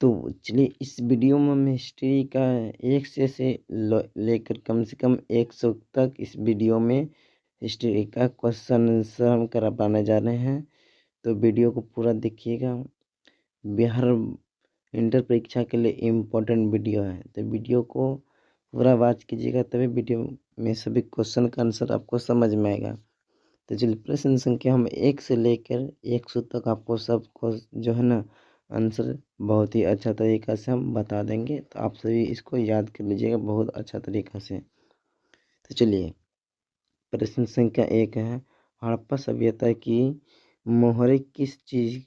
तो चलिए इस वीडियो में हम हिस्ट्री का 1 से लेकर कम से कम 100 तक इस वीडियो में हिस्ट्री का क्वेश्चन आंसर हम करवाने जा रहे हैं। तो वीडियो को पूरा देखिएगा। बिहार इंटर परीक्षा के लिए इम्पोर्टेंट वीडियो है, तो वीडियो को पूरा वॉच कीजिएगा, तभी वीडियो में सभी क्वेश्चन का आंसर आपको समझ में आएगा। तो चलिए प्रश्न संख्या हम 1 से लेकर 100 तक आपको सबको जो है ना आंसर बहुत ही अच्छा तरीक़ा से हम बता देंगे, तो आप सभी इसको याद कर लीजिएगा बहुत अच्छा तरीक़ा से। तो चलिए प्रश्न संख्या 1 है, हड़प्पा सभ्यता की मोहरें किस चीज़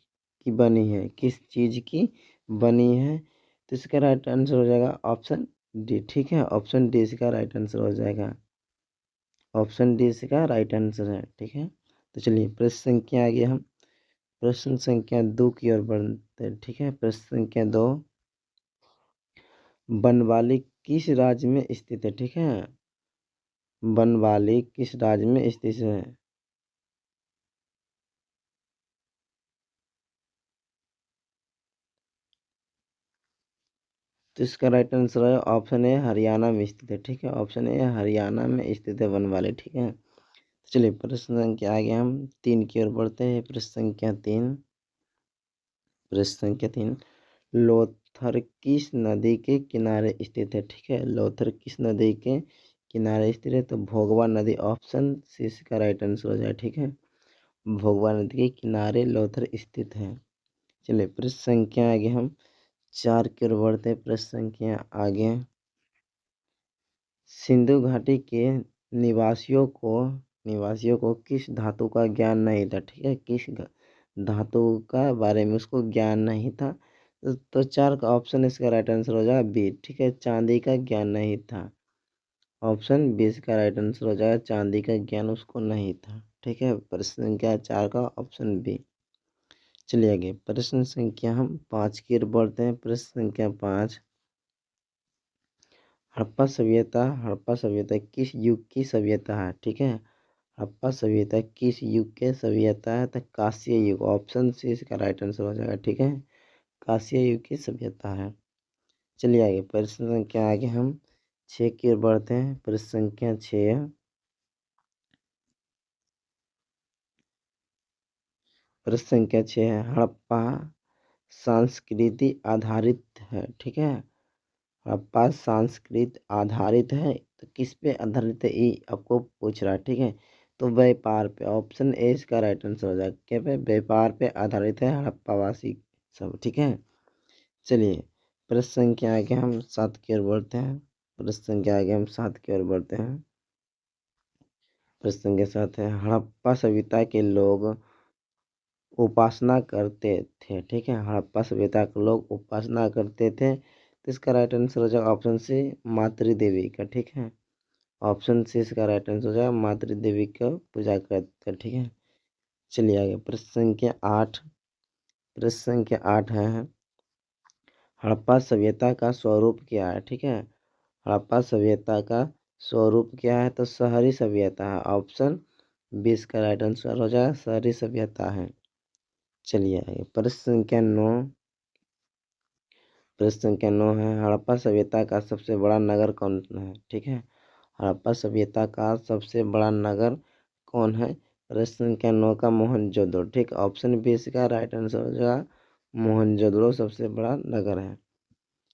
की बनी है? किस चीज़ की बनी है? तो इसका राइट आंसर हो जाएगा ऑप्शन डी। ठीक है, ऑप्शन डी इसका राइट आंसर हो जाएगा। ऑप्शन डी इसका राइट आंसर है। ठीक है, तो चलिए प्रश्न संख्या आगे हम प्रश्न संख्या 2 की ओर बढ़ते हैं। ठीक है, प्रश्न संख्या 2, बनवाली किस राज्य में स्थित है? ठीक है, बनवाली किस राज्य में स्थित है? तो इसका राइट आंसर है ऑप्शन ए हरियाणा में स्थित है। ठीक है, ऑप्शन ए हरियाणा में स्थित है बनवाली। ठीक है, तो चलिए प्रश्न संख्या आगे हम 3 की ओर बढ़ते हैं। प्रश्न संख्या 3, प्रश्न संख्या 3, लोथर किस नदी के किनारे स्थित है? ठीक है, लोथर किस नदी के किनारे स्थित है? तो भोगवा नदी, ऑप्शन सी इसका राइट आंसर हो जाए। ठीक है, भोगवा नदी के किनारे लोथर स्थित है। चलिए प्रश्न संख्या आगे हम 4 की ओर बढ़ते हैं। प्रश्न संख्या आगे, सिंधु घाटी के निवासियों को किस धातु का ज्ञान नहीं था? ठीक है, किस धातु का बारे में उसको ज्ञान नहीं था? तो 4 का ऑप्शन इसका राइट आंसर हो जाएगा बी। ठीक है, चांदी का ज्ञान नहीं था। ऑप्शन बी इसका राइट आंसर हो जाएगा, चांदी का ज्ञान उसको नहीं था। ठीक है, प्रश्न संख्या 4 का ऑप्शन बी। चलिए आगे प्रश्न संख्या हम 5 की ओर बढ़ते हैं। प्रश्न संख्या 5, हड़प्पा सभ्यता किस युग की सभ्यता है? ठीक है, हड़प्पा सभ्यता किस युग के सभ्यता है? तो कांस्य युग, ऑप्शन सी इसका राइट आंसर हो जाएगा। ठीक है, कांस्य युग की सभ्यता है। चलिए आगे प्रश्न संख्या आगे हम 6 की ओर बढ़ते हैं। प्रश्न संख्या 6, प्रश्न संख्या 6 है, हड़प्पा संस्कृति आधारित है? ठीक है, हड़प्पा संस्कृत आधारित है, तो किस पे आधारित है ये आपको पूछ रहा है। ठीक है, तो व्यापार पे, ऑप्शन ए इसका राइट आंसर हो जाएगा। क्या पे? व्यापार पे आधारित है हड़प्पावासी सब। ठीक है, चलिए प्रश्न संख्या आगे हम 7 की ओर बढ़ते हैं। प्रश्न संख्या आगे हम 7 की ओर बढ़ते हैं। प्रश्न संख्या 7 है, हड़प्पा सभ्यता के लोग उपासना करते थे? ठीक है, हड़प्पा सभ्यता के लोग उपासना करते थे, तो इसका राइट आंसर हो जाएगा ऑप्शन सी मातृ देवी का। ठीक है, ऑप्शन सी इसका राइट आंसर हो जाएगा, मातृ देवी का पूजा करते। ठीक है, चलिए आगे प्रश्न संख्या 8, प्रश्न संख्या 8 है, हड़प्पा सभ्यता का स्वरूप क्या है? ठीक है, हड़प्पा सभ्यता का स्वरूप क्या है? तो शहरी सभ्यता है। ऑप्शन 20 का राइट आंसर हो जाएगा, शहरी सभ्यता है। चलिए आगे प्रश्न संख्या 9, प्रश्न संख्या 9 है, हड़प्पा सभ्यता का सबसे बड़ा नगर कौन है? ठीक है, हड़प्पा सभ्यता का सबसे बड़ा नगर कौन है? प्रश्न संख्या 9 का मोहनजोदड़ो। ठीक, ऑप्शन बी इसका राइट आंसर हो जाएगा, मोहनजोदड़ो सबसे बड़ा नगर है।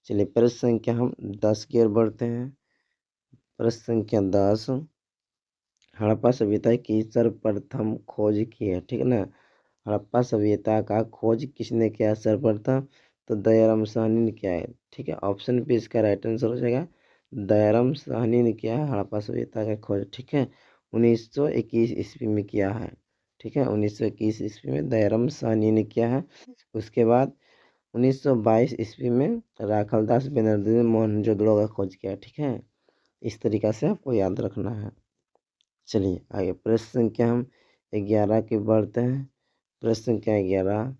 चलिए प्रश्न संख्या हम 10 की ओर बढ़ते हैं। प्रश्न संख्या 10, हड़प्पा सभ्यता की सर्वप्रथम खोज की है? ठीक है ना, हड़प्पा सभ्यता का खोज किसने किया सर्वप्रथम? तो दयाराम साहनी ने किया है। ठीक है, ऑप्शन बी इसका राइट आंसर हो जाएगा, दयाराम साहनी ने किया है हड़प्पा सभ्यता का खोज। ठीक है, 1921 ईस्वी में किया है। ठीक है, 1921 ईस्वी में दयाराम साहनी ने किया है। उसके बाद 1922 ईस्वी में राखलदास बनर्जी ने मोहनजोदड़ो का खोज किया। ठीक है, इस तरीक़ा से आपको याद रखना है। चलिए आगे प्रश्न संख्या हम 11 की बढ़ते हैं। प्रश्न संख्या 11,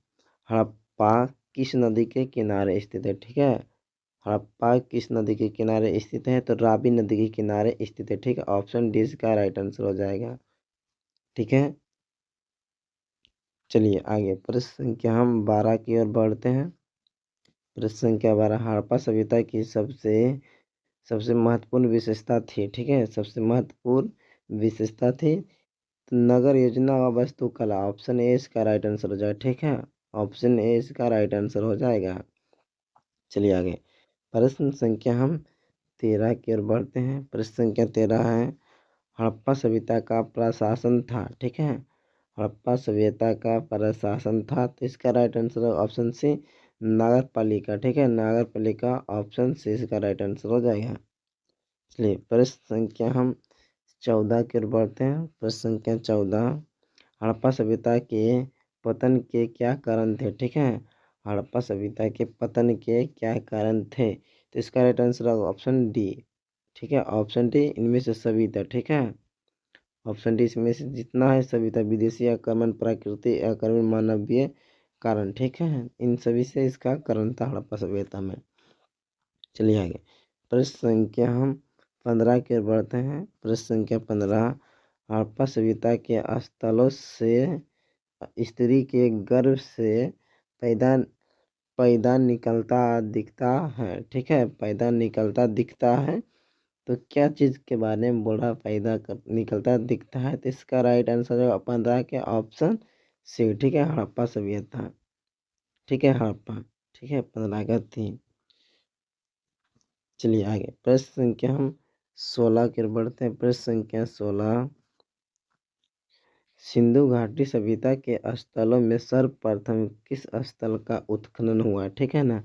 हड़प्पा किस नदी के किनारे स्थित है? ठीक है, हड़प्पा किस नदी के किनारे स्थित है? तो रावी नदी के किनारे स्थित है। ठीक है, ऑप्शन डी इसका राइट आंसर हो जाएगा। ठीक है, चलिए आगे प्रश्न संख्या हम 12 की ओर बढ़ते हैं। प्रश्न संख्या 12 हड़प्पा सभ्यता की सबसे महत्वपूर्ण विशेषता थी। ठीक है, सबसे महत्वपूर्ण विशेषता थी नगर योजना व वास्तुकला। ऑप्शन ए इसका राइट आंसर हो जाएगा। ठीक है, ऑप्शन ए इसका राइट आंसर हो जाएगा। चलिए आगे प्रश्न संख्या हम 13 की ओर बढ़ते हैं। प्रश्न संख्या 13 है हड़प्पा सभ्यता का प्रशासन था। ठीक है, हड़प्पा सभ्यता का प्रशासन था, तो इसका राइट आंसर ऑप्शन सी नगर पालिका। ठीक है, नगर पालिका ऑप्शन सी इसका राइट आंसर हो जाएगा। चलिए प्रश्न संख्या हम 14 की ओर बढ़ते हैं। प्रश्न संख्या 14 हड़प्पा सभ्यता के पतन के क्या कारण थे। ठीक है, हड़प्पा सभ्यता के पतन के क्या कारण थे, तो इसका राइट आंसर होगा ऑप्शन डी। ठीक है, ऑप्शन डी इनमें से सभी था। ठीक है, ऑप्शन डी इसमें से जितना है सभी था, विदेशी आक्रमण, प्राकृतिक आक्रमण, मानवीय कारण। ठीक है, इन सभी से इसका कारण था हड़प्पा सभ्यता में। चलिए आगे प्रश्न संख्या हम 15 की ओर बढ़ते हैं। प्रश्न संख्या 15 हड़प्पा सभ्यता के स्थलों से स्त्री के गर्भ से पैदा पैदा निकलता दिखता है। ठीक है, पैदा निकलता दिखता है, तो क्या चीज़ के बारे में बोल रहा निकलता दिखता है, तो इसका राइट आंसर है 15 के ऑप्शन सी। ठीक है, हड़प्पा सभ्यता। ठीक है, हड़प्पा। ठीक है, 15 का 3। चलिए आगे प्रश्न संख्या हम 16 की ओर बढ़ते हैं। प्रश्न संख्या 16 सिंधु घाटी सभ्यता के स्थलों में सर्वप्रथम किस स्थल का उत्खनन हुआ। ठीक है ना,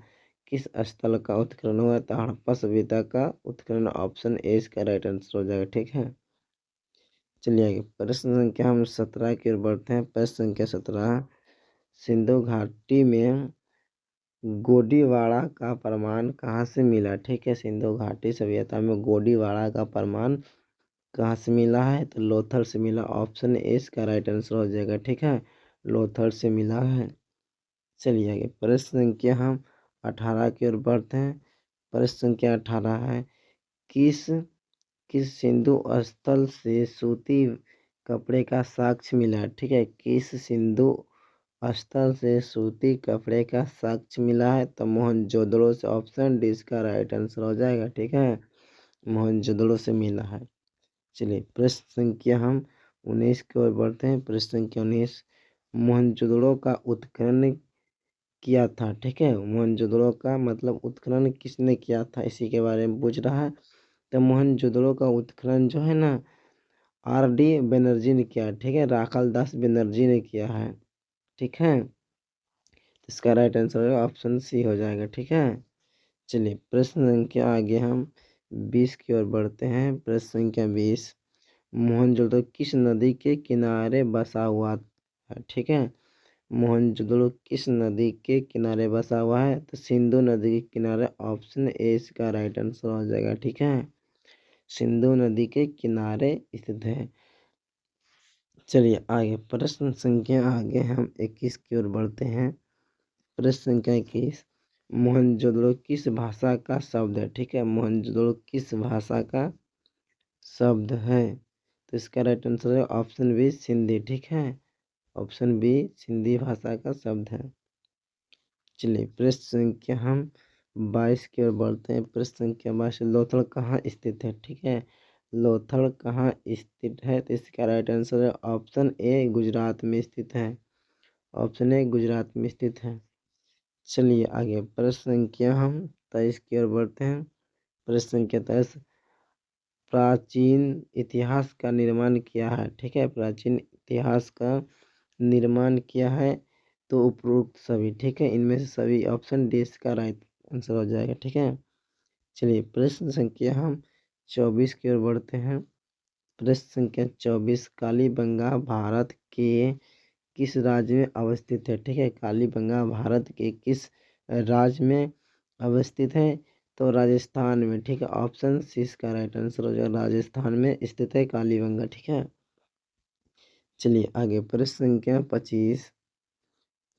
किस स्थल का उत्खनन हुआ, तो हड़प्पा सभ्यता का उत्खनन ऑप्शन ए इसका राइट आंसर हो जाएगा। ठीक है, चलिए आगे प्रश्न संख्या हम 17 की ओर बढ़ते हैं। प्रश्न संख्या 17 सिंधु घाटी में गोडीवाड़ा का प्रमाण कहाँ से मिला। ठीक है, सिंधु घाटी सभ्यता में गोडीवाड़ा का प्रमाण कहाँ से मिला है, तो लोथल से मिला। ऑप्शन ए इसका राइट आंसर हो जाएगा। ठीक है, लोथल से मिला है। चलिए आगे प्रश्न संख्या हम 18 की ओर बढ़ते हैं। प्रश्न संख्या 18 है किस किस सिंधु स्थल से सूती कपड़े का साक्ष्य मिला। ठीक है, किस सिंधु स्थल से सूती कपड़े का साक्ष्य मिला है, तो मोहनजोदड़ो से। ऑप्शन डी इसका राइट आंसर हो जाएगा। ठीक है, मोहनजोदड़ो से मिला है। चलिए प्रश्न संख्या हम 19 की ओर बढ़ते हैं। प्रश्न संख्या 19 मोहनजोदड़ो का उत्खनन किया था। ठीक है, मोहनजोदड़ो का मतलब उत्खनन किसने किया था, इसी के बारे में पूछ रहा है। तो मोहनजोदड़ो का उत्खनन जो है ना आर डी बनर्जी ने किया। ठीक है, राखाल दास बनर्जी ने किया है। ठीक है, तो इसका राइट आंसर ऑप्शन सी हो जाएगा। ठीक है, चलिए प्रश्न संख्या आगे हम 20 की ओर बढ़ते हैं। प्रश्न संख्या 20 मोहनजोदड़ो किस नदी के किनारे बसा हुआ है। ठीक है, मोहनजोदड़ो किस नदी के किनारे बसा हुआ है, तो सिंधु नदी के किनारे। ऑप्शन ए इसका राइट आंसर हो जाएगा। ठीक है, सिंधु नदी के किनारे स्थित है। चलिए आगे प्रश्न संख्या आगे हम 21 की ओर बढ़ते हैं। प्रश्न संख्या 21 मोहनजोदड़ो किस भाषा का शब्द है। ठीक है, मोहनजोदड़ो किस भाषा का शब्द है, तो इसका राइट आंसर है ऑप्शन बी सिंधी। ठीक है, ऑप्शन बी सिंधी भाषा का शब्द है। चलिए प्रश्न संख्या हम 22 की ओर बढ़ते हैं। प्रश्न संख्या 22 लोथल कहाँ स्थित है। ठीक है, लोथल कहाँ स्थित है, तो इसका राइट आंसर है ऑप्शन ए गुजरात में स्थित है। ऑप्शन ए गुजरात में स्थित है। चलिए आगे प्रश्न संख्या हम 23 की ओर बढ़ते हैं। प्रश्न संख्या 23 प्राचीन इतिहास का निर्माण किया है। ठीक है, प्राचीन इतिहास का निर्माण किया है, तो उपरोक्त सभी। ठीक है, इनमें से सभी ऑप्शन डी इसका राइट आंसर हो जाएगा। ठीक है, चलिए प्रश्न संख्या हम 24 की ओर बढ़ते हैं। प्रश्न संख्या 24 कालीबंगा भारत के किस राज्य में अवस्थित है। ठीक है, कालीबंगा भारत के किस राज्य में अवस्थित है, तो राजस्थान में। ठीक है, ऑप्शन सी इसका राइट आंसर हो जाएगा। राजस्थान में स्थित है कालीबंगा। ठीक है, चलिए आगे प्रश्न संख्या 25।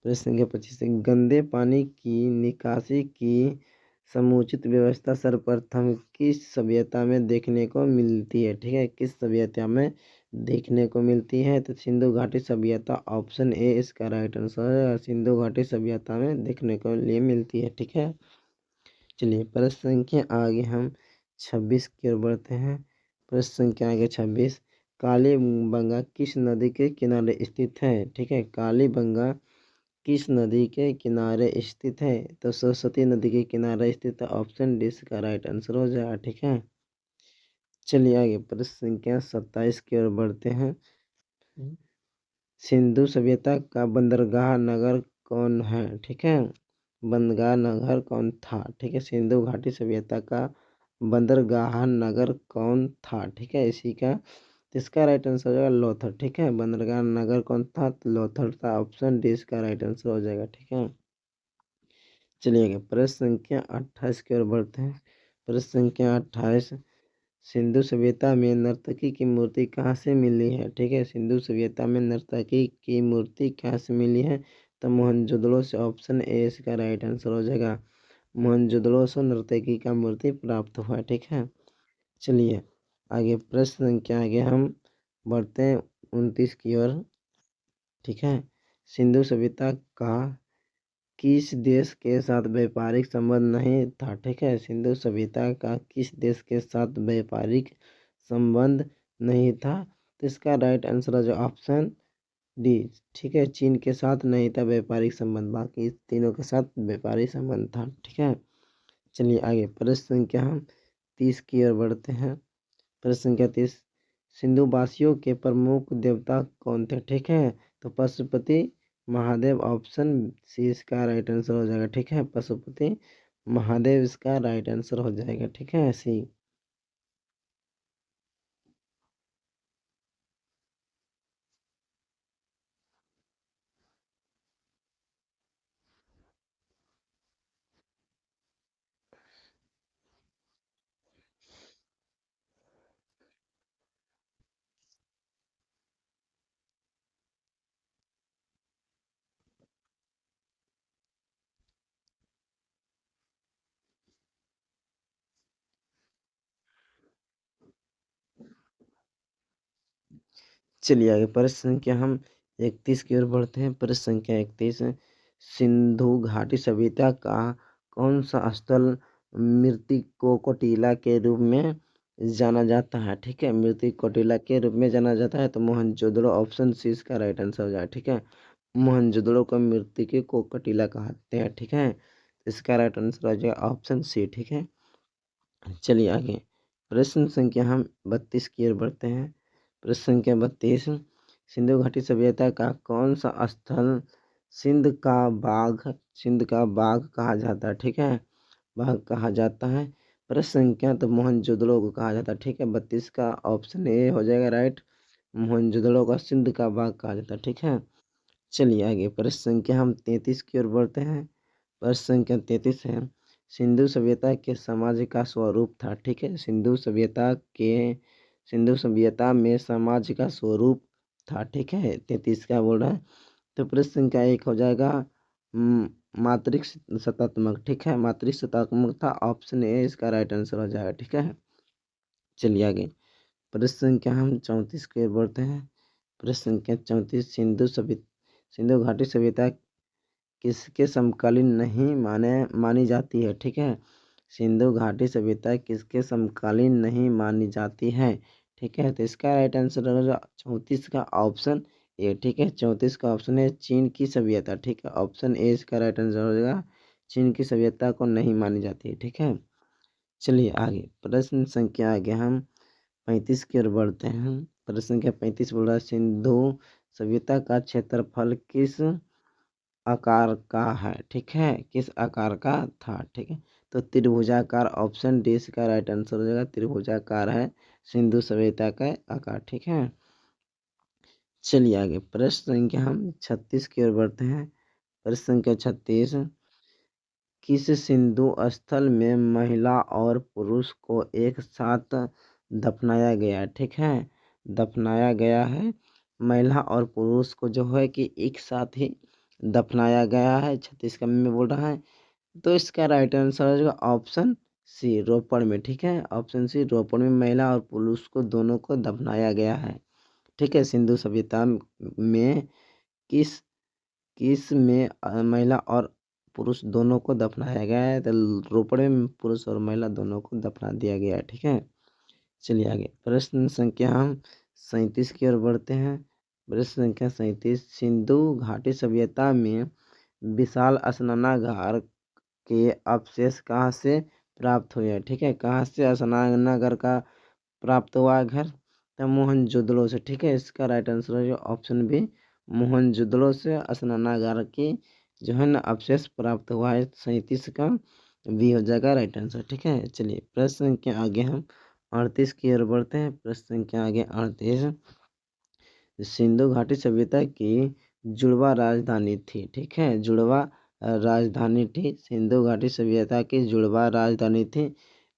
प्रश्न संख्या 25 गंदे पानी की निकासी की समुचित व्यवस्था सर्वप्रथम किस सभ्यता में देखने को मिलती है। ठीक है, किस सभ्यता में देखने को मिलती है, तो सिंधु घाटी सभ्यता ऑप्शन ए इसका राइट आंसर है। सिंधु घाटी सभ्यता में देखने को लिए मिलती है, ठीक है। चलिए प्रश्न संख्या आगे हम 26 की ओर बढ़ते हैं। प्रश्न संख्या आगे 26, कालीबंगा किस नदी के किनारे स्थित है, ठीक है। कालीबंगा किस नदी के किनारे स्थित है, तो सरस्वती नदी के किनारे स्थित है। ऑप्शन डी इसका राइट आंसर हो जाएगा, ठीक है। चलिए आगे प्रश्न संख्या 27 की ओर बढ़ते हैं। सिंधु सभ्यता का बंदरगाह नगर कौन है, ठीक है। बंदरगाह नगर कौन था, ठीक है। सिंधु घाटी सभ्यता का बंदरगाह नगर कौन था, ठीक है। इसी का इसका राइट आंसर हो जाएगा लोथर, ठीक है। बंदरगाह नगर कौन था, तो लोथर था। ऑप्शन डी इसका राइट आंसर हो जाएगा, ठीक है। चलिए आगे प्रश्न संख्या 28 की ओर बढ़ते हैं। प्रश्न संख्या 28, सिंधु सभ्यता में नर्तकी की मूर्ति कहाँ से मिली है, ठीक है। सिंधु सभ्यता में नर्तकी की मूर्ति कहाँ से मिली है, तो मोहनजोदड़ो से। ऑप्शन ए इसका राइट आंसर हो जाएगा। मोहनजोदड़ो से नर्तकी का मूर्ति प्राप्त हुआ, ठीक है। चलिए आगे प्रश्न संख्या आगे हम बढ़ते हैं 29 की ओर, ठीक है। सिंधु सभ्यता का किस देश के साथ व्यापारिक संबंध नहीं था, ठीक है। सिंधु सभ्यता का किस देश के साथ व्यापारिक संबंध नहीं था, तो इसका राइट आंसर है जो ऑप्शन डी, ठीक है। चीन के साथ नहीं था व्यापारिक संबंध, बाकी तीनों के साथ व्यापारिक संबंध था, ठीक है। चलिए आगे प्रश्न संख्या हम 30 की ओर बढ़ते हैं। प्रश्न संख्या 30, सिंधु वासियों के प्रमुख देवता कौन थे, ठीक है। तो पशुपति महादेव। ऑप्शन सी इसका राइट आंसर हो जाएगा, ठीक है। पशुपति महादेव इसका राइट आंसर हो जाएगा, ठीक है। सी। चलिए आगे प्रश्न संख्या हम 31 की ओर बढ़ते हैं। प्रश्न संख्या 31, सिंधु घाटी सभ्यता का कौन सा स्थल मृत्तिको कोटिला के रूप में जाना जाता है, ठीक है। मृत्तिको कोटिला के रूप में जाना जाता है, तो मोहनजोदड़ो। ऑप्शन सी इसका राइट आंसर हो जाए, ठीक है। मोहनजोदड़ो को मृत्तिको कोटिला कहते हैं, ठीक है। इसका राइट आंसर हो जाएगा ऑप्शन सी, ठीक है। चलिए आगे प्रश्न संख्या हम 32 की ओर बढ़ते हैं। प्रश्न संख्या 32, सिंधु घाटी सभ्यता का कौन सा स्थल सिंध का बाघ कहा जाता है, ठीक है। बाघ कहा जाता है। प्रश्न संख्या तो मोहनजोदड़ो को कहा जाता है, ठीक है। 32 का ऑप्शन ए हो जाएगा राइट। मोहनजोदड़ो का सिंध का बाघ कहा जाता है, ठीक है। चलिए आगे प्रश्न संख्या हम 33 की ओर बढ़ते हैं। प्रश्न संख्या 33 है, सिंधु सभ्यता के समाज का स्वरूप था, ठीक है। सिंधु सभ्यता में समाज का स्वरूप था, ठीक है। 33 का बोल रहा है। तो प्रश्न संख्या 1 हो जाएगा मातृक सत्तात्मक, ठीक है। मातृक सत्तात्मक था। ऑप्शन ए इसका राइट आंसर हो जाएगा, ठीक है। चलिए आगे प्रश्न संख्या हम 34 की ओर बढ़ते हैं। प्रश्न संख्या 34, सिंधु घाटी सभ्यता किसके समकालीन नहीं मानी जाती है, ठीक है। सिंधु घाटी सभ्यता किसके समकालीन नहीं मानी जाती है, ठीक है। तो इसका राइट आंसर होगा 34 का ऑप्शन ए, ठीक है। 34 का ऑप्शन है चीन की सभ्यता, ठीक है। ऑप्शन ए इसका राइट आंसर हो जाएगा। चीन की सभ्यता को नहीं मानी जाती है, ठीक है। चलिए आगे प्रश्न संख्या आगे हम 35 की ओर बढ़ते हैं। प्रश्न संख्या 35 बोल रहा है, सिंधु सभ्यता का क्षेत्रफल किस आकार का है, ठीक है। किस आकार का था, ठीक है। तो त्रिभुजाकार। ऑप्शन डी इसका राइट आंसर हो जाएगा। त्रिभुजाकार है सिंधु सभ्यता का आकार, ठीक है। चलिए आगे प्रश्न संख्या हम 36 की ओर बढ़ते हैं। प्रश्न संख्या 36, किस सिंधु स्थल में महिला और पुरुष को एक साथ दफनाया गया, ठीक है। दफनाया गया है। महिला और पुरुष को जो है कि एक साथ ही दफनाया गया है, 36 का में बोल रहा है। तो इसका राइट आंसर हो जाएगा ऑप्शन सी, रोपड़ में, ठीक है। ऑप्शन सी रोपड़ में महिला और पुरुष को दोनों को दफनाया गया है। ठीक है। सिंधु सभ्यता में किस किस में महिला और पुरुष दोनों को दफनाया गया है? तो रोपड़ में पुरुष और महिला दोनों को दफना दिया गया है। ठीक है। चलिए आगे प्रश्न संख्या हम 37 की ओर बढ़ते हैं। प्रश्न संख्या 37, सिंधु घाटी सभ्यता में विशाल स्नानागार के अवशेष कहाँ से प्राप्त हुए? ठीक है, कहाँ से स्नानागार का प्राप्त हुआ है घर? तो मोहनजोदड़ो से। ठीक है, इसका राइट आंसर है जो ऑप्शन बी, मोहनजोदड़ो से स्नानागार की जो है ना अवशेष प्राप्त हुआ है। 37 का बी हो जाएगा राइट आंसर। ठीक है। चलिए प्रश्न के आगे हम 38 की ओर बढ़ते हैं। प्रश्न के आगे 38, सिंधु घाटी सभ्यता की जुड़वा राजधानी थी। ठीक है, जुड़वा राजधानी थी। सिंधु घाटी सभ्यता की जुड़वा राजधानी थी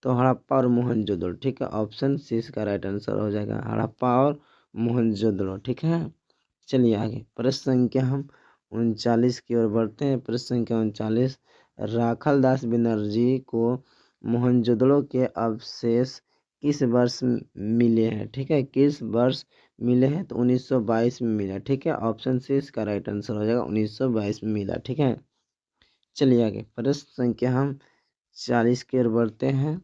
तो हड़प्पा और मोहनजोदड़ो। ठीक है, ऑप्शन सी इसका राइट आंसर हो जाएगा, हड़प्पा और मोहनजोदड़ो। ठीक है। चलिए आगे प्रश्न संख्या हम 39 की ओर बढ़ते हैं। प्रश्न संख्या 39, राखल दास बनर्जी को मोहनजोदड़ो के अवशेष किस वर्ष मिले हैं? ठीक है, किस वर्ष मिले हैं? तो 1922 में मिला। ठीक है, ऑप्शन सी इसका राइट आंसर हो जाएगा, 1922 में मिला। ठीक है। चलिए आगे प्रश्न संख्या हम 40 की ओर बढ़ते हैं।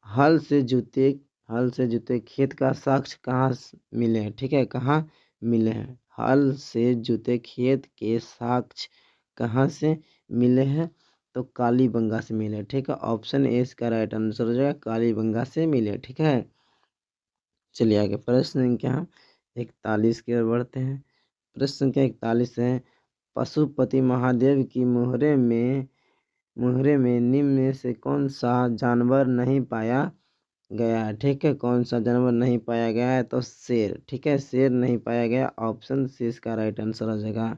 हल से जुते खेत का साक्ष्य कहाँ मिले हैं? ठीक है, कहाँ मिले हैं? हल से जुते खेत के साक्ष्य कहाँ से मिले हैं? तो कालीबंगा से मिले। ठीक है, ऑप्शन ए इसका राइट आंसर हो जाएगा, कालीबंगा से मिले। ठीक है। चलिए आगे प्रश्न संख्या 41 की ओर बढ़ते हैं। प्रश्न संख्या 41 है, पशुपति महादेव की मुहरे में निम्न में से कौन सा जानवर नहीं पाया गया है? ठीक है, कौन सा जानवर नहीं पाया गया है? तो शेर। ठीक है, शेर नहीं पाया गया, ऑप्शन सी इसका राइट आंसर हो जाएगा,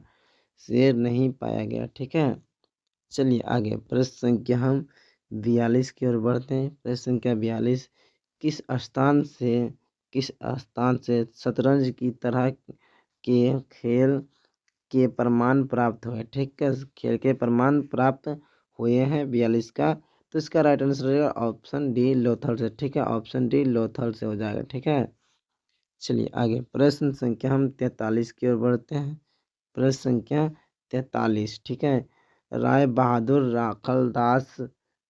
शेर नहीं पाया गया। ठीक है। चलिए आगे प्रश्न संख्या हम 42 की ओर बढ़ते हैं। प्रश्न संख्या 42, किस स्थान से शतरंज की तरह के खेल के प्रमाण प्राप्त हुए? ठीक है, खेल के प्रमाण प्राप्त हुए हैं 42 का। तो इसका राइट आंसर रहेगा ऑप्शन डी, लोथल से। ठीक है, ऑप्शन डी लोथल से हो जाएगा। ठीक है। चलिए आगे प्रश्न संख्या हम 43 की ओर बढ़ते हैं। प्रश्न संख्या 43। ठीक है, राय बहादुर राखलदास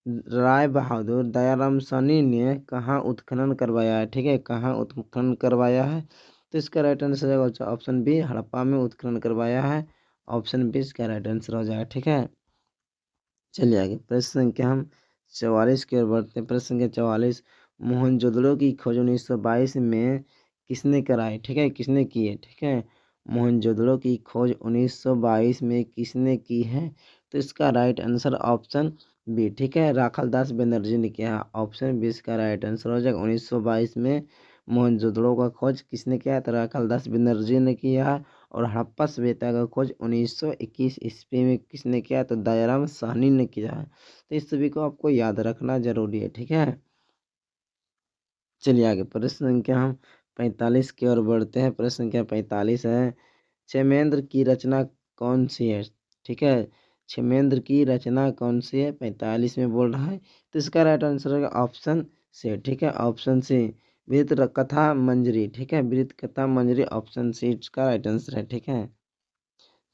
राय बहादुर दयाराम साहनी ने कहाँ उत्खनन करवाया है? ठीक है, कहाँ उत्खनन करवाया है? तो इसका राइट आंसर है ऑप्शन बी, हड़प्पा में उत्खनन करवाया है। ऑप्शन बी इसका राइट आंसर हो जाएगा। ठीक है। चलिए आगे प्रश्न संख्या हम 44 की ओर बढ़ते हैं। प्रश्न संख्या 44, मोहनजोदड़ो की खोज 1922 में किसने कराई? ठीक है, किसने की है? ठीक है, मोहनजोदड़ो की खोज 1922 में किसने की है? तो इसका राइट आंसर ऑप्शन बी। ठीक है, राखलदास बनर्जी ने किया है। ऑप्शन बी इसका राइट आंसर हो जाएगा। 1922 में मोहनजोदड़ो का खोज किसने किया है? तो राखलदास बनर्जी ने किया है। और हड़प्पा सभ्यता का खोज 1921 ईस्वी में किसने किया? तो दयाराम साहनी ने किया है। तो इस सभी को आपको याद रखना जरूरी है। ठीक है। चलिए आगे प्रश्न संख्या हम 45 की ओर बढ़ते हैं। प्रश्न संख्या 45 है, क्षेमेंद्र की रचना कौन सी है? ठीक है, क्षेमेंद्र की रचना कौन सी है? 45 में बोल रहा है। तो इसका राइट आंसर है ऑप्शन से। ठीक है, ऑप्शन सी, वृत्त कथा मंजरी। ठीक है, वृत्त कथा मंजरी, ऑप्शन सी इसका राइट आंसर है। ठीक है।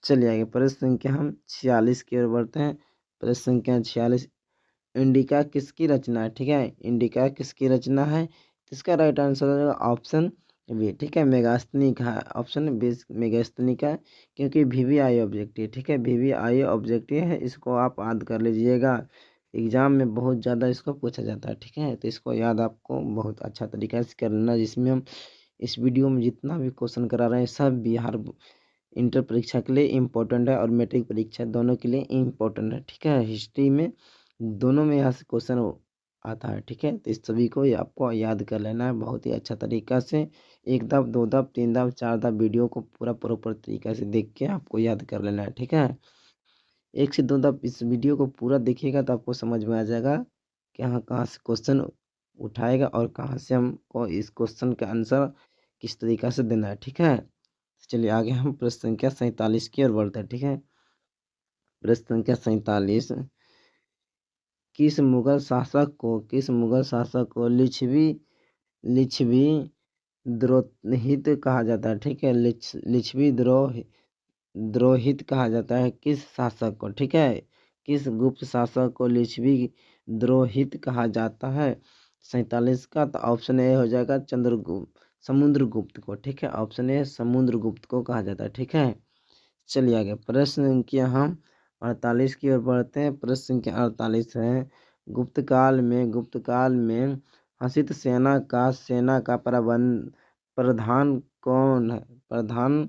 चलिए आगे प्रश्न संख्या हम 46 की ओर बढ़ते हैं। प्रश्न संख्या 46, इंडिका किसकी रचना है? ठीक है, इंडिका किसकी रचना है? तो इसका राइट आंसर है ऑप्शन बी। ठीक है, मेगास्थनी का है। ऑप्शन बी मेगास्थनी का है, क्योंकि वीवीआई ऑब्जेक्टिव। ठीक है, वीवीआई ऑब्जेक्टिव है, इसको आप याद कर लीजिएगा। एग्जाम में बहुत ज़्यादा इसको पूछा जाता है। ठीक है, तो इसको याद आपको बहुत अच्छा तरीका से कर लेना, जिसमें हम इस वीडियो में जितना भी क्वेश्चन करा रहे हैं सब बिहार इंटर परीक्षा के लिए इम्पोर्टेंट है और मैट्रिक परीक्षा दोनों के लिए इम्पोर्टेंट है। ठीक है, हिस्ट्री में दोनों में यहाँ से क्वेश्चन आता है। ठीक है, तो इस सभी को आपको याद कर लेना है बहुत ही अच्छा तरीका से। एक दफ, दो दफ, तीन दफ, चार दफ वीडियो को पूरा प्रॉपर तरीका से देख के आपको याद कर लेना है। ठीक है, एक से दो दफ इस वीडियो को पूरा देखिएगा तो आपको समझ में आ जाएगा कि हाँ कहाँ से क्वेश्चन उठाएगा और कहाँ से हमको इस क्वेश्चन का आंसर किस तरीका से देना है। ठीक है, चलिए आगे हम प्रश्न संख्या 47 की ओर बढ़ते हैं। ठीक है, प्रश्न संख्या 47, किस मुगल शासक को लिच्छवी लिच्छवी द्रोहित कहा जाता है, ठीक है। लिच्छवी द्रोहित कहा जाता है किस शासक को, ठीक है। किस गुप्त शासक को लिच्छवी द्रोहित कहा जाता है? 47 का तो ऑप्शन ए हो जाएगा समुद्रगुप्त को, ठीक है। ऑप्शन ए समुद्रगुप्त को कहा जाता है, ठीक है। चलिए आगे प्रश्न संख्या हम 48 की ओर बढ़ते हैं। प्रश्न संख्या 48 है, गुप्तकाल में हसित सेना का प्रधान कौन है? प्रधान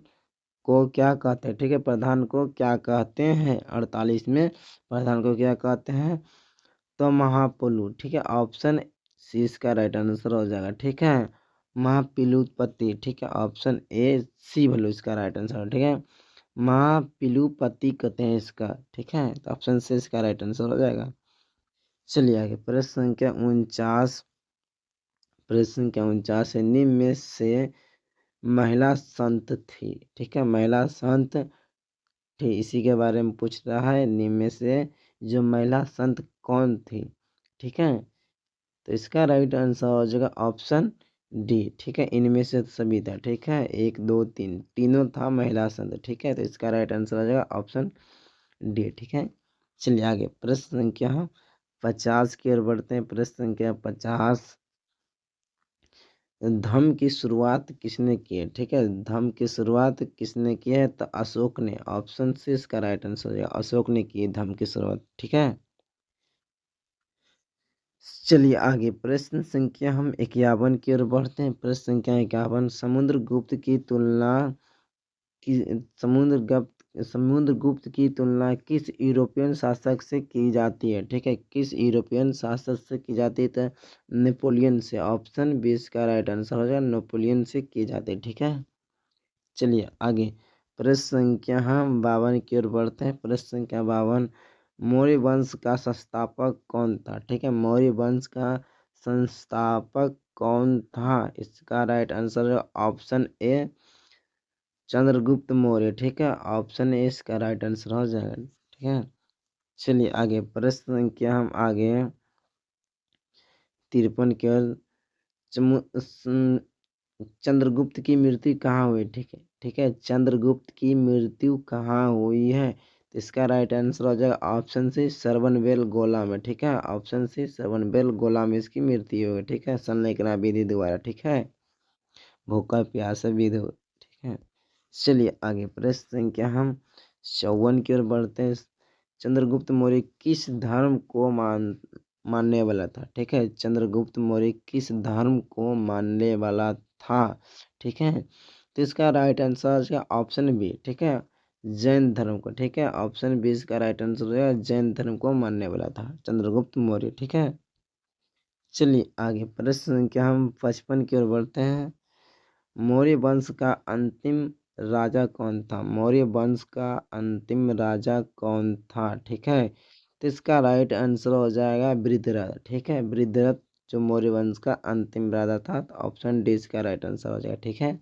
को क्या कहते हैं, ठीक है। प्रधान को क्या कहते हैं? 48 में प्रधान को क्या कहते हैं? तो महापुलु, ठीक है। ऑप्शन सी इसका राइट आंसर हो जाएगा, ठीक है। महापिलुपति, ठीक है। ऑप्शन ए सी भलो इसका राइट आंसर, ठीक है। महापिलुपति कहते हैं इसका, ठीक है। तो ऑप्शन सी इसका राइट आंसर हो जाएगा। चलिए आगे प्रश्न संख्या 49। प्रश्न संख्या 49 है, निम्न में से महिला संत थी, ठीक है। महिला संत थी, इसी के बारे में पूछ रहा है। निम्न में से जो महिला संत कौन थी, ठीक है। तो इसका राइट आंसर हो जाएगा ऑप्शन डी, ठीक है। इनमें से सभी था, ठीक है। एक दो तीन तीनों था महिला संत, ठीक है। तो इसका राइट आंसर हो जाएगा ऑप्शन डी, ठीक है। चलिए आगे प्रश्न संख्या 50 की ओर बढ़ते हैं। प्रश्न संख्या 50, धम्म की शुरुआत किसने की है, ठीक है। धम्म की शुरुआत किसने की है? तो अशोक ने। ऑप्शन सी इसका राइट आंसर हो जाएगा, अशोक ने की धम्म की शुरुआत, ठीक है। चलिए आगे प्रश्न संख्या हम 51 की ओर बढ़ते हैं। प्रश्न संख्या 51, की समुद्रगुप्त की तुलना किस यूरोपियन शासक से की जाती है, ठीक है। किस यूरोपियन शासक से की जाती है? तो नेपोलियन से। ऑप्शन बी इसका राइट आंसर हो जाएगा, नेपोलियन से की जाती है, ठीक है। चलिए आगे प्रश्न संख्या हम 52 की ओर बढ़ते हैं। प्रश्न संख्या 52, मौर्य वंश का संस्थापक कौन था, ठीक है। मौर्य वंश का संस्थापक कौन था? इसका राइट आंसर है ऑप्शन ए चंद्रगुप्त मौर्य, ठीक है। ऑप्शन ए इसका राइट आंसर हो जाएगा, ठीक है। चलिए आगे प्रश्न संख्या हम आगे 53 की ओर, चंद्रगुप्त की मृत्यु कहाँ हुई, ठीक है। ठीक है, चंद्रगुप्त की मृत्यु कहाँ हुई है? तो इसका राइट आंसर हो जाएगा ऑप्शन सी सरवनबेल गोला में, ठीक है। ऑप्शन सी सरवनबेल गोला में इसकी मृत्यु हुई, ठीक है। संलेखना विधि द्वारा, ठीक है। भूखा प्यासा विधि, ठीक है। चलिए आगे प्रश्न संख्या हम 54 की ओर बढ़ते हैं। चंद्रगुप्त मौर्य किस धर्म को मानने वाला था, ठीक है। चंद्रगुप्त मौर्य किस धर्म को मानने वाला था, ठीक है। तो इसका राइट आंसर है ऑप्शन बी, ठीक है, जैन धर्म को, ठीक है। ऑप्शन बी इसका राइट आंसर है, जैन धर्म को मानने वाला था चंद्रगुप्त मौर्य, ठीक है। चलिए आगे प्रश्न संख्या हम 55 की ओर बढ़ते हैं। मौर्य वंश का अंतिम राजा कौन था? मौर्य वंश का अंतिम राजा कौन था, ठीक है। तो इसका राइट आंसर हो जाएगा वृद्धरथ, ठीक है। वृद्धरथ जो मौर्य वंश का अंतिम राजा था, तो ऑप्शन डी इसका राइट आंसर हो जाएगा, ठीक है।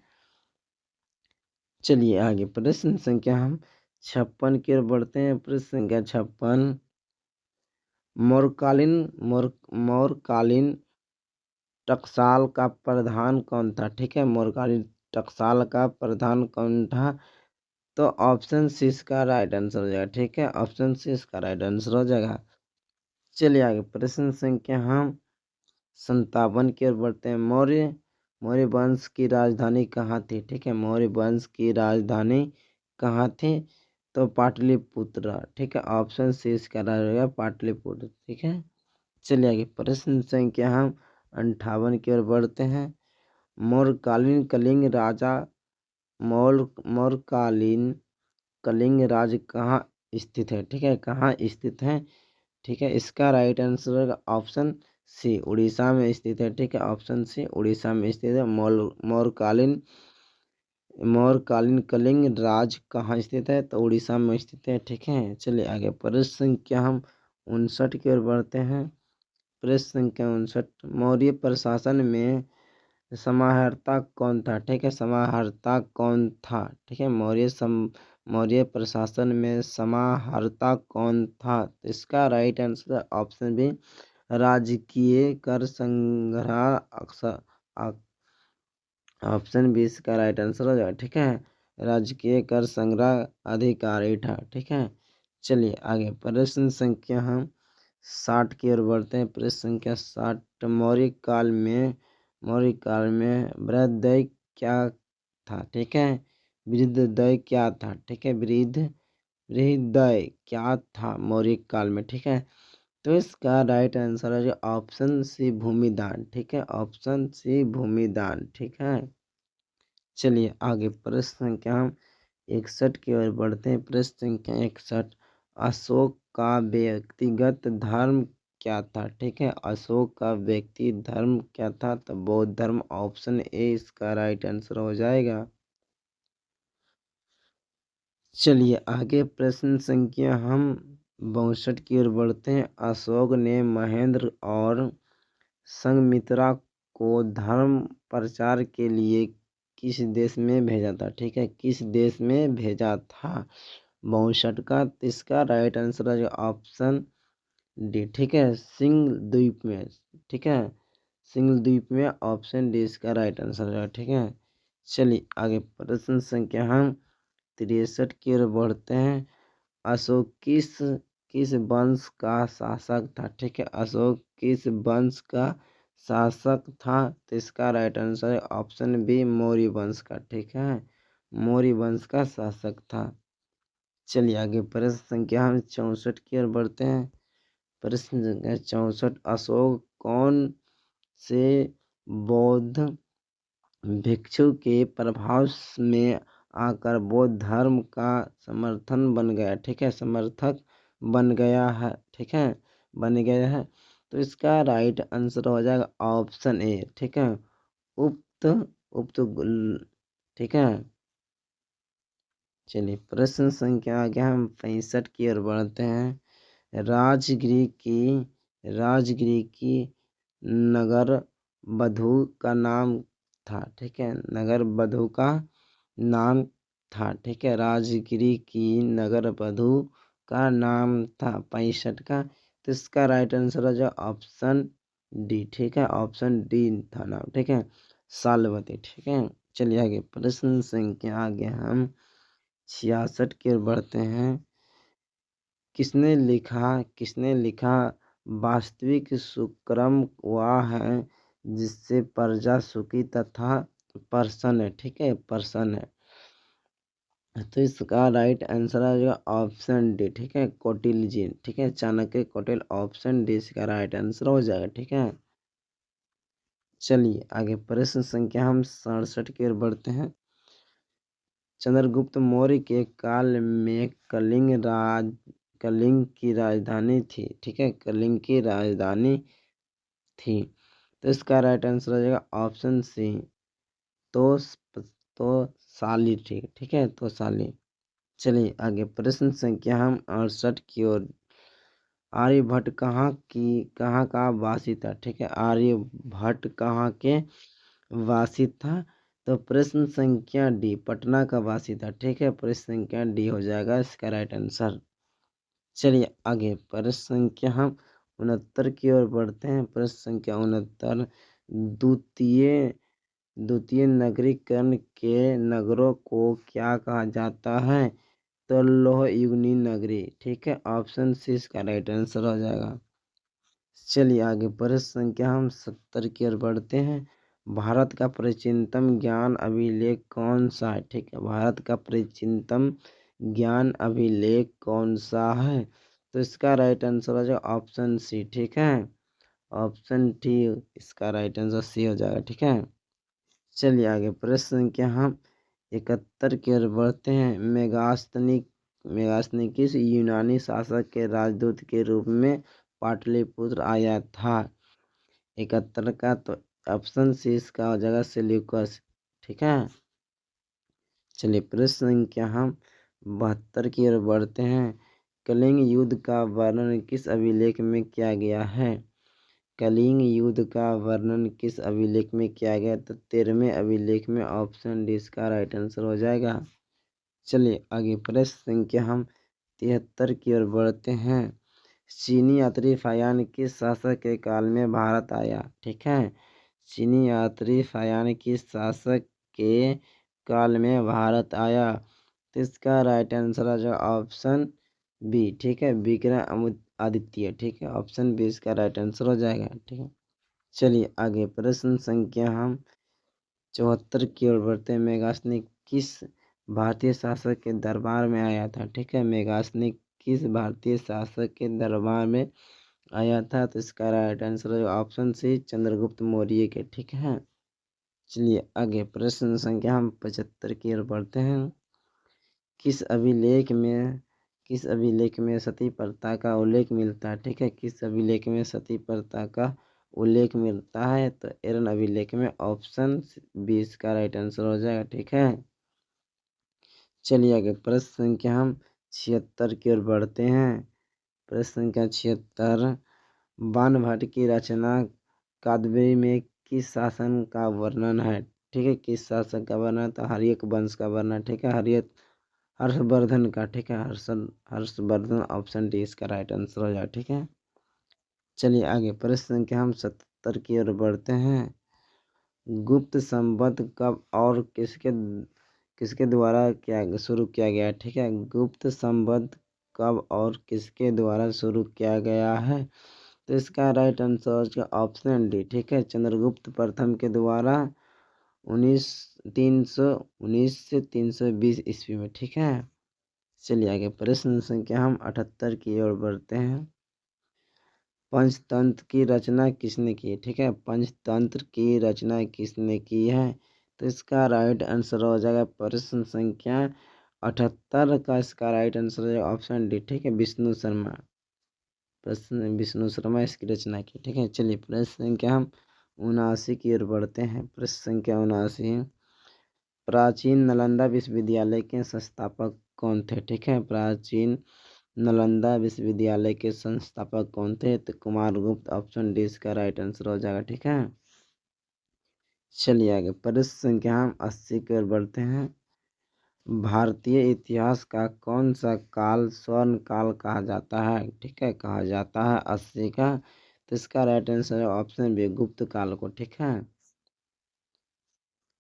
चलिए आगे प्रश्न संख्या हम 56 की ओर बढ़ते हैं। प्रश्न संख्या 56, मौर्यकालीन मौर्यकालीन टकसाल का प्रधान कौन था, ठीक है। मौर्यकालीन टकसाल का प्रधान कौन था? तो ऑप्शन सी इसका राइट आंसर हो जाएगा, ठीक है। ऑप्शन सी इसका राइट आंसर हो जाएगा। चलिए आगे प्रश्न संख्या हम 57 की ओर बढ़ते हैं। मौर्य मौर्य वंश की राजधानी कहाँ थी, ठीक है। मौर्य वंश की राजधानी कहाँ थी? तो पाटलिपुत्र, ठीक है। ऑप्शन सी इसका राइट हो गया पाटलिपुत्र, ठीक है। चलिए आगे प्रश्न संख्या हम 58 की ओर बढ़ते हैं। मौर्यकालीन कलिंग राजा मौर्यकालीन कलिंग राज्य कहाँ स्थित है, ठीक है। कहाँ स्थित है, ठीक है। इसका right answer option C Orissa में स्थित है, ठीक है। ऑप्शन सी उड़ीसा में स्थित है। मौर्यकालीन कलिंग राज कहाँ स्थित है? तो उड़ीसा में स्थित है, ठीक है। चलिए आगे प्रश्न संख्या हम 59 की ओर बढ़ते हैं। प्रश्न संख्या 59, मौर्य प्रशासन में समाहर्ता कौन था, ठीक है। समाहर्ता कौन था, ठीक है। मौर्य प्रशासन में समाहर्ता कौन था? तो इसका राइट आंसर ऑप्शन बी राजकीय कर संग्रह ऑप्शन बी इसका राइट आंसर हो जाएगा। ठीक है, राजकीय कर संग्रह अधिकारी था। ठीक है, चलिए आगे प्रश्न संख्या हम 60 की ओर बढ़ते हैं। प्रश्न संख्या 60, मौर्य काल में बृहदय क्या था। ठीक है, बृहदय क्या था। ठीक है, बृहदय क्या था मौर्य काल में। ठीक है, तो इसका राइट आंसर है जो ऑप्शन सी भूमिदान। ठीक है, ऑप्शन सी भूमिदान। ठीक है, चलिए आगे प्रश्न संख्या हम 61 की ओर बढ़ते हैं। प्रश्न संख्या 61, अशोक का व्यक्तिगत धर्म क्या था। ठीक है, अशोक का व्यक्ति धर्म क्या था, तो बौद्ध धर्म। ऑप्शन ए इसका राइट आंसर हो जाएगा। चलिए आगे प्रश्न संख्या हम 62 की ओर बढ़ते हैं। अशोक ने महेंद्र और संघमित्रा को धर्म प्रचार के लिए किस देश में भेजा था। ठीक है, किस देश में भेजा था 62 का। इसका राइट आंसर है ऑप्शन डी। ठीक है, सिंह द्वीप में। ठीक है, सिंह द्वीप में। ऑप्शन डी इसका राइट आंसर है। ठीक है, चलिए आगे प्रश्न संख्या हम 63 की ओर बढ़ते हैं। अशोक किस वंश का शासक था। ठीक है, अशोक किस वंश का शासक था, तो इसका राइट आंसर है ऑप्शन बी मौर्य वंश का। ठीक है, मौर्य वंश का शासक था। चलिए आगे प्रश्न संख्या हम 64 की ओर बढ़ते हैं। प्रश्न संख्या 64, अशोक कौन से बौद्ध भिक्षु के प्रभाव में आकर बौद्ध धर्म का समर्थन बन गया। ठीक है, समर्थक बन गया है। ठीक है, बन गया है, तो इसका राइट आंसर हो जाएगा ऑप्शन ए। ठीक है, उक्त उक्त ठीक है, चलिए प्रश्न संख्या आगे हम 65 की ओर बढ़ते हैं। राजगिरी की नगर बधू का नाम था। ठीक है, नगर बधू का नाम था। ठीक है, राजगिरी की नगर बधू का नाम था 65 का। तो इसका राइट आंसर है जो ऑप्शन डी। ठीक है, ऑप्शन डी था नाम। ठीक है, सालवती। ठीक है, चलिए आगे प्रश्न संख्या आगे हम 66 की ओर बढ़ते हैं। किसने लिखा वास्तविक सुक्रम वह है जिससे प्रजा सुखी तथा प्रसन्न है। ठीक है, प्रसन्न है, तो इसका राइट आंसर आ जाएगा ऑप्शन डी। ठीक है, कौटिल्य जी। ठीक है, चाणक्य कौटिल्य। ऑप्शन डी इसका राइट आंसर हो जाएगा। ठीक है, चलिए आगे प्रश्न संख्या हम 67 की ओर बढ़ते हैं। चंद्रगुप्त मौर्य के काल में कलिंग की राजधानी थी। ठीक है, कलिंग की राजधानी थी, तो इसका राइट आंसर हो जाएगा ऑप्शन सी तो तो साली थी। ठीक है, तो साली। चलिए आगे प्रश्न संख्या हम 68 की ओर। आर्यभट्ट कहाँ का वासी था। ठीक है, आर्यभट्ट कहाँ के वासी था, तो प्रश्न संख्या डी पटना का वासी था। ठीक है, प्रश्न संख्या डी हो जाएगा इसका राइट आंसर। चलिए आगे प्रश्न संख्या हम 69 की ओर बढ़ते हैं। प्रश्न संख्या 69, द्वितीय द्वितीय नगरीकरण के नगरों को क्या कहा जाता है, तो लौह युगनी नगरी। ठीक है, ऑप्शन सी इसका राइट आंसर हो जाएगा। चलिए आगे प्रश्न संख्या हम 70 की ओर बढ़ते हैं। भारत का प्राचीनतम ज्ञान अभिलेख कौन सा है। ठीक है, भारत का प्राचीनतम ज्ञान अभिलेख कौन सा है, तो इसका राइट आंसर हो जाएगा ऑप्शन सी। ठीक है, ऑप्शन टी इसका राइट आंसर सी हो जाएगा। ठीक है, चलिए आगे प्रश्न संख्या हम 71 की ओर बढ़ते हैं। मेगास्थनी किस यूनानी शासक के राजदूत के रूप में पाटलिपुत्र आया था। 71 का, तो ऑप्शन सी इसका हो जाएगा सेल्यूकस। ठीक है, चलिए प्रश्न संख्या हम 72 की ओर बढ़ते हैं। कलिंग युद्ध का वर्णन किस अभिलेख में किया गया है। कलिंग युद्ध का वर्णन किस अभिलेख में किया गया, तो 13वें अभिलेख में। ऑप्शन डी इसका राइट आंसर हो जाएगा। चलिए आगे प्रश्न संख्या हम 73 की ओर बढ़ते हैं। चीनी यात्री फायान किस शासक के काल में भारत आया। ठीक है, चीनी यात्री फायान किस शासक के काल में भारत आया? तो इसका राइट आंसर आ जाएगा ऑप्शन बी, ठीक है, विक्रम आदित्य, ठीक है, ऑप्शन बी इसका राइट आंसर हो जाएगा, ठीक है। चलिए आगे प्रश्न संख्या हम 74 की ओर बढ़ते हैं। मेगास्निक किस भारतीय शासक के दरबार में आया था? ठीक है, मेगास्निक किस भारतीय शासक के दरबार में आया था? तो इसका राइट आंसर है ऑप्शन सी, चंद्रगुप्त मौर्य के, ठीक है। चलिए आगे प्रश्न संख्या हम 75 की ओर बढ़ते हैं। किस अभिलेख में सती प्रथा का उल्लेख मिलता है? ठीक है, किस अभिलेख में सती प्रथा का उल्लेख मिलता है? तो एरन अभिलेख में, ऑप्शन 20 का राइट आंसर हो जाएगा, ठीक है। चलिए आगे प्रश्न संख्या हम 76 की ओर बढ़ते हैं। प्रश्न संख्या 76, बाणभट्ट की रचना कादम्बरी में किस शासन का वर्णन है? ठीक है, किस शासक का वर्णन? तो हर्यक वंश का वर्णन, ठीक है, हर्षवर्धन का, ठीक है, हर्षवर्धन, ऑप्शन डी इसका राइट आंसर हो जाएगा, ठीक है। चलिए आगे प्रश्न संख्या हम 77 की ओर बढ़ते हैं। गुप्त संवत कब और किसके द्वारा शुरू किया गया? ठीक है, गुप्त संवत कब और किसके द्वारा शुरू किया गया है? तो इसका राइट आंसर ऑप्शन डी, ठीक है, चंद्रगुप्त प्रथम के द्वारा 1919 से 320 ईस्वी में, ठीक है। चलिए आगे प्रश्न संख्या हम 78 की ओर बढ़ते हैं। पंचतंत्र की रचना किसने की? ठीक है, पंचतंत्र की रचना किसने की है? तो इसका राइट आंसर हो जाएगा प्रश्न संख्या 78 का इसका राइट आंसर हो जाएगा ऑप्शन डी, ठीक है, विष्णु शर्मा। प्रश्न विष्णु शर्मा इसकी रचना की, ठीक है। चलिए प्रश्न संख्या हम 79 की ओर बढ़ते हैं। प्रश्न संख्या 79, प्राचीन नालंदा विश्वविद्यालय के संस्थापक कौन थे? ठीक है, प्राचीन नालंदा विश्वविद्यालय के संस्थापक कौन थे? तो कुमारगुप्त, ऑप्शन डी इसका राइट आंसर हो जाएगा, ठीक है। चलिए आगे प्रश्न संख्या हम 80 की ओर बढ़ते हैं। भारतीय इतिहास का कौन सा काल स्वर्ण काल कहा जाता है? ठीक है, कहा जाता है 80 का, तो इसका राइट आंसर है ऑप्शन बी, गुप्त काल को, ठीक है,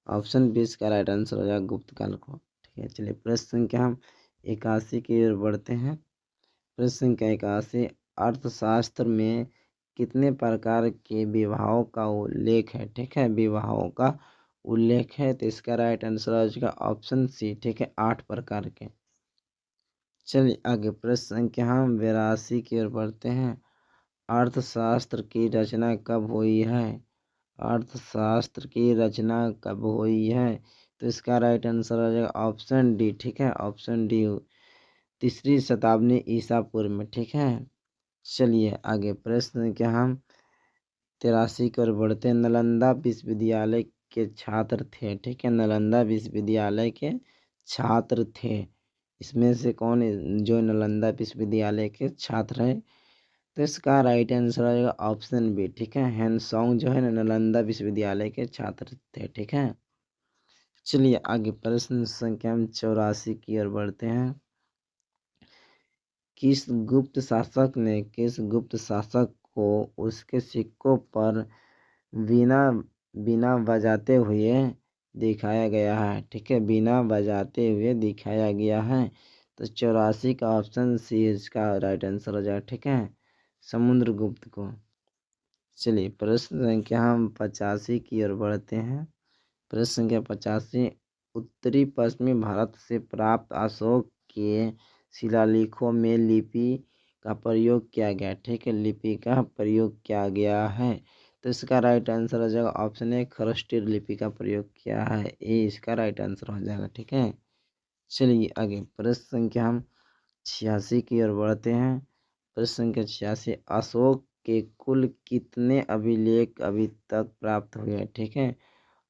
ऑप्शन 20 का राइट आंसर हो जाएगा गुप्त काल को, ठीक है। चलिए प्रश्न संख्या हम 81 की ओर बढ़ते हैं। प्रश्न संख्या 81, अर्थशास्त्र में कितने प्रकार के विवाहों का उल्लेख है? ठीक है, विवाहों का उल्लेख है, तो इसका राइट आंसर हो जाएगा ऑप्शन सी, ठीक है, 8 प्रकार के। चलिए आगे प्रश्न संख्या हम 82 की ओर बढ़ते हैं। अर्थशास्त्र की रचना कब हुई है? अर्थशास्त्र की रचना कब हुई है? तो इसका राइट आंसर हो जाएगा ऑप्शन डी, ठीक है, ऑप्शन डी, 3री शताब्दी ईसा पूर्व में, ठीक है। चलिए आगे प्रश्न क्या हम 83 की ओर बढ़ते हैं। नालंदा विश्वविद्यालय के छात्र थे, ठीक है, नालंदा विश्वविद्यालय के छात्र थे, इसमें से कौन जो नालंदा विश्वविद्यालय के छात्र हैं? तो इसका राइट आंसर आएगा ऑप्शन बी, ठीक है, हैंसोंग जो है ना नालंदा विश्वविद्यालय के छात्र थे, ठीक है। चलिए आगे प्रश्न संख्या 84 की ओर बढ़ते हैं। किस गुप्त शासक को उसके सिक्कों पर बिना बिना बजाते हुए दिखाया गया है? ठीक है, बिना बजाते हुए दिखाया गया है, तो 84 का ऑप्शन सी इसका राइट आंसर हो जाएगा, ठीक है, समुद्रगुप्त को। चलिए प्रश्न संख्या हम 85 की ओर बढ़ते हैं। प्रश्न संख्या 85, उत्तरी पश्चिमी भारत से प्राप्त अशोक के शिलालेखों में लिपि का प्रयोग किया गया? ठीक है, लिपि का प्रयोग किया गया है, तो इसका राइट आंसर हो जाएगा ऑप्शन ए, खरष्टी लिपि का प्रयोग किया है, ए इसका राइट आंसर हो जाएगा, ठीक है। चलिए आगे प्रश्न संख्या हम 86 की ओर बढ़ते हैं। प्रश्न संख्या 86, अशोक के कुल कितने अभिलेख अभी तक प्राप्त हुए? ठीक है,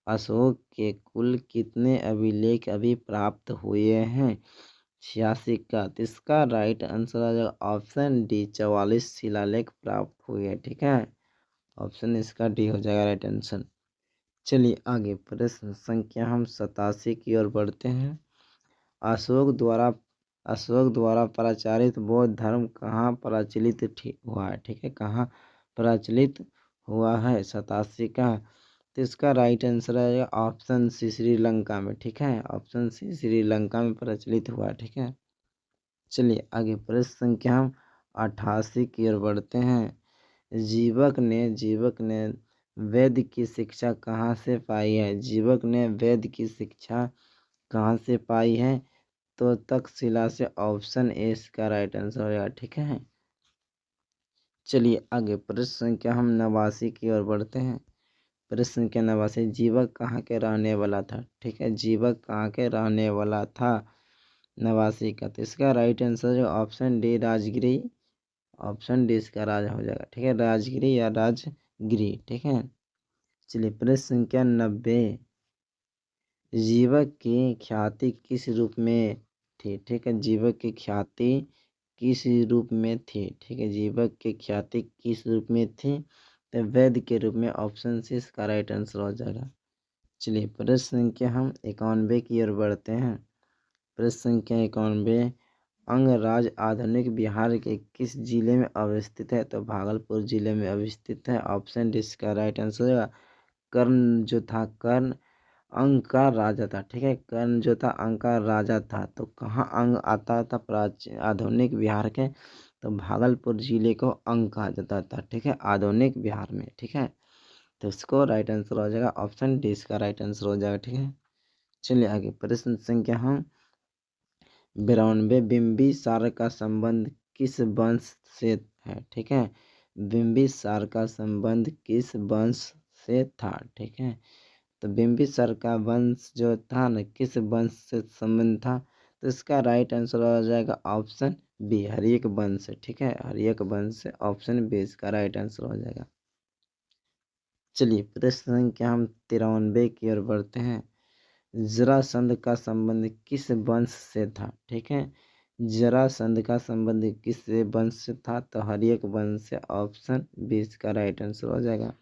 अशोक के कुल कितने अभिलेख अभी प्राप्त हुए हैं? 86 का, तो इसका राइट आंसर आ जाएगा ऑप्शन डी, 44 शिलालेख प्राप्त हुए, ठीक है, ऑप्शन इसका डी हो जाएगा राइट आंसर। चलिए आगे प्रश्न संख्या हम 87 की ओर बढ़ते हैं। अशोक द्वारा प्रचारित बौद्ध धर्म कहाँ प्रचलित हुआ है? ठीक है, कहाँ प्रचलित हुआ है? 87 का, तो इसका राइट आंसर आएगा ऑप्शन सी, श्रीलंका में। ठीक है, ऑप्शन सी, श्रीलंका में प्रचलित हुआ। ठीक है, चलिए आगे प्रश्न संख्या हम 88 की ओर बढ़ते हैं। जीवक ने वेद की शिक्षा कहाँ से पाई है? जीवक ने वेद की शिक्षा कहाँ से पाई है? तो तक्षशिला से। ऑप्शन ए इसका राइट आंसर होगा। ठीक है, चलिए आगे प्रश्न संख्या हम 89 की ओर बढ़ते हैं। प्रश्न संख्या 89, जीवक कहाँ के रहने वाला था? ठीक है, जीवक कहाँ के रहने वाला था? 89 का, तो इसका राइट आंसर है option D, Rajagiri. Option D इसका राज हो जाएगा। ठीक है, राजगिरी या राजगिरी। ठीक है, चलिए प्रश्न संख्या 90, जीवक की ख्याति किस रूप में थी? ठीक है, जीवक की ख्याति किस रूप में थी? ठीक है, जीवक की ख्याति किस रूप में थी? तो वैद्य के रूप में। ऑप्शन सी इसका राइट आंसर हो जाएगा। चलिए प्रश्न संख्या हम 91 की ओर बढ़ते हैं। प्रश्न संख्या 91, अंगराज आधुनिक बिहार के किस जिले में अवस्थित है? तो भागलपुर जिले में अवस्थित है। ऑप्शन डी इसका राइट आंसर होगा। कर्ण जो था, कर्ण अंग का राजा था। ठीक है, कर्ण जो था अंग का राजा था। तो कहाँ अंग आता था प्राचीन आधुनिक बिहार के? तो भागलपुर जिले को अंग कहा जाता था। ठीक है, आधुनिक बिहार में। ठीक है, तो इसको राइट आंसर हो जाएगा ऑप्शन डी इसका राइट आंसर हो जाएगा। ठीक है, चलिए आगे प्रश्न संख्या हम 92, बिंबिसार का संबंध किस वंश से है? ठीक है, बिंबिसार का संबंध किस वंश से था? ठीक है, तो बिंबिसार का वंश जो था ना, किस वंश से संबंध था? तो इसका राइट आंसर हो जाएगा ऑप्शन बी, हर्यक वंश से। ठीक है, हर्यक वंश से। ऑप्शन बी इसका राइट आंसर हो जाएगा। चलिए प्रश्न संख्या हम 93 की ओर बढ़ते हैं। जरासंध का संबंध किस वंश से था? ठीक है, जरासंध का संबंध किस वंश से था? तो हर्यक वंश से। ऑप्शन बी इसका राइट आंसर हो जाएगा।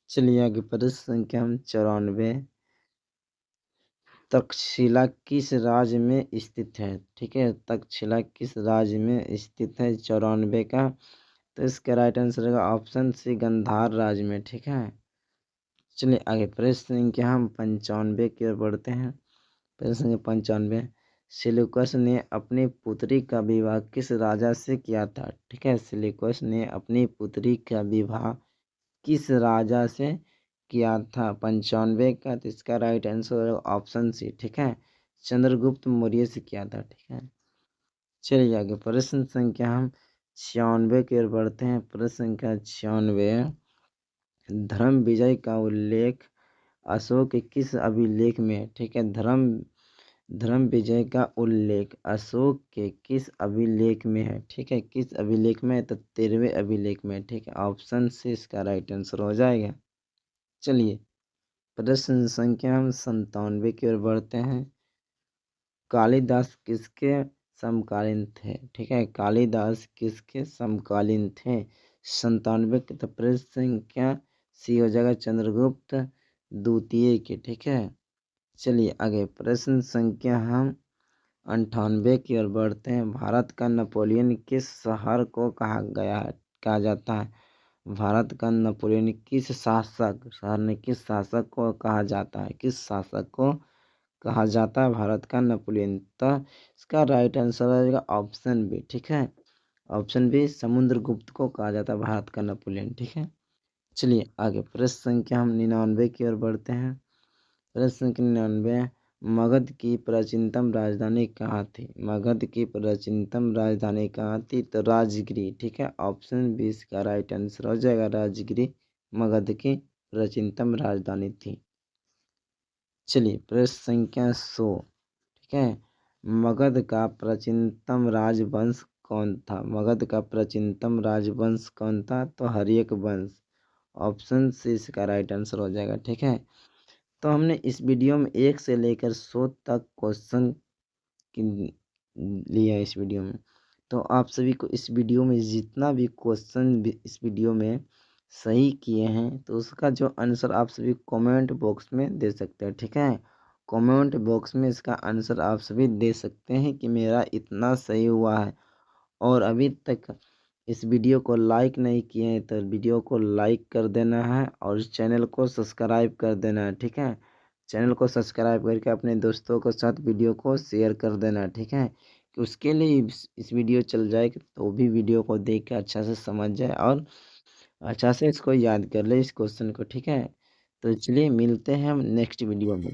चलिए आगे प्रश्न संख्या हम 94, तक्षशिला किस राज्य में स्थित है? ठीक है, तक्षशिला किस राज्य में स्थित है? 94 का, तो इसका राइट आंसर होगा ऑप्शन सी, गांधार राज्य में। ठीक है, चलिए आगे प्रश्न संख्या हम 95 की ओर बढ़ते हैं। प्रश्न संख्या 95, सेल्यूकस ने अपनी पुत्री का विवाह किस राजा से किया था? ठीक है, सेल्यूकस ने अपनी पुत्री का विवाह किस राजा से किया था? 95 का, तो इसका राइट आंसर ऑप्शन सी। ठीक है, चंद्रगुप्त मौर्य से किया था। ठीक है, चलिए आगे प्रश्न संख्या हम 96 की ओर बढ़ते हैं। प्रश्न संख्या 96, धर्म विजय का उल्लेख अशोक के किस अभिलेख में है? ठीक है, धर्म विजय का उल्लेख अशोक के किस अभिलेख में है? ठीक है, किस अभिलेख में है? तो 13वें अभिलेख में। ठीक है, ऑप्शन सी इसका राइट आंसर हो जाएगा। चलिए प्रश्न संख्या हम 97 की ओर बढ़ते हैं। कालिदास किसके समकालीन थे? ठीक है, कालिदास किसके समकालीन थे? 97 की, तो प्रश्न संख्या सी हो जाएगा, चंद्रगुप्त द्वितीय के। ठीक है, चलिए आगे प्रश्न संख्या हम 98 की ओर बढ़ते हैं। भारत का नेपोलियन किस शहर को कहा जाता है? भारत का नेपोलियन किस शहर ने किस शासक को कहा जाता है? किस शासक को कहा जाता है भारत का नेपोलियन? तो इसका राइट आंसर हो जाएगा ऑप्शन बी। ठीक है, ऑप्शन बी, समुद्रगुप्त को कहा जाता है भारत का नेपोलियन। ठीक है, चलिए आगे प्रश्न संख्या हम 99 की ओर बढ़ते हैं। प्रश्न संख्या 99, मगध की प्राचीनतम राजधानी कहाँ थी? मगध की प्राचीनतम राजधानी कहाँ थी? तो राजगिरी। ठीक है, ऑप्शन बी इसका राइट आंसर हो जाएगा, राजगिरी मगध की प्राचीनतम राजधानी थी। चलिए प्रश्न संख्या 100, ठीक है, मगध का प्राचीनतम राजवंश कौन था? मगध का प्राचीनतम राजवंश कौन था? तो हर्यक वंश। ऑप्शन सी इसका राइट आंसर हो जाएगा। ठीक है, तो हमने इस वीडियो में 1 से लेकर 100 तक क्वेश्चन लिया है इस वीडियो में। तो आप सभी को इस वीडियो में जितना भी क्वेश्चन इस वीडियो में सही किए हैं, तो उसका जो आंसर आप सभी कमेंट बॉक्स में दे सकते हैं। ठीक है, कमेंट बॉक्स में इसका आंसर आप सभी दे सकते हैं कि मेरा इतना सही हुआ है। और अभी तक इस वीडियो को लाइक नहीं किए हैं तो वीडियो को लाइक कर देना है और इस चैनल को सब्सक्राइब कर देना है, ठीक है। चैनल को सब्सक्राइब करके अपने दोस्तों के साथ वीडियो को शेयर कर देना, ठीक है, कि उसके लिए इस वीडियो चल जाए तो वो भी वीडियो को देख के अच्छा से समझ जाए और अच्छा से इसको याद कर ले इस क्वेश्चन को, ठीक है। तो चलिए मिलते हैं हम नेक्स्ट वीडियो में।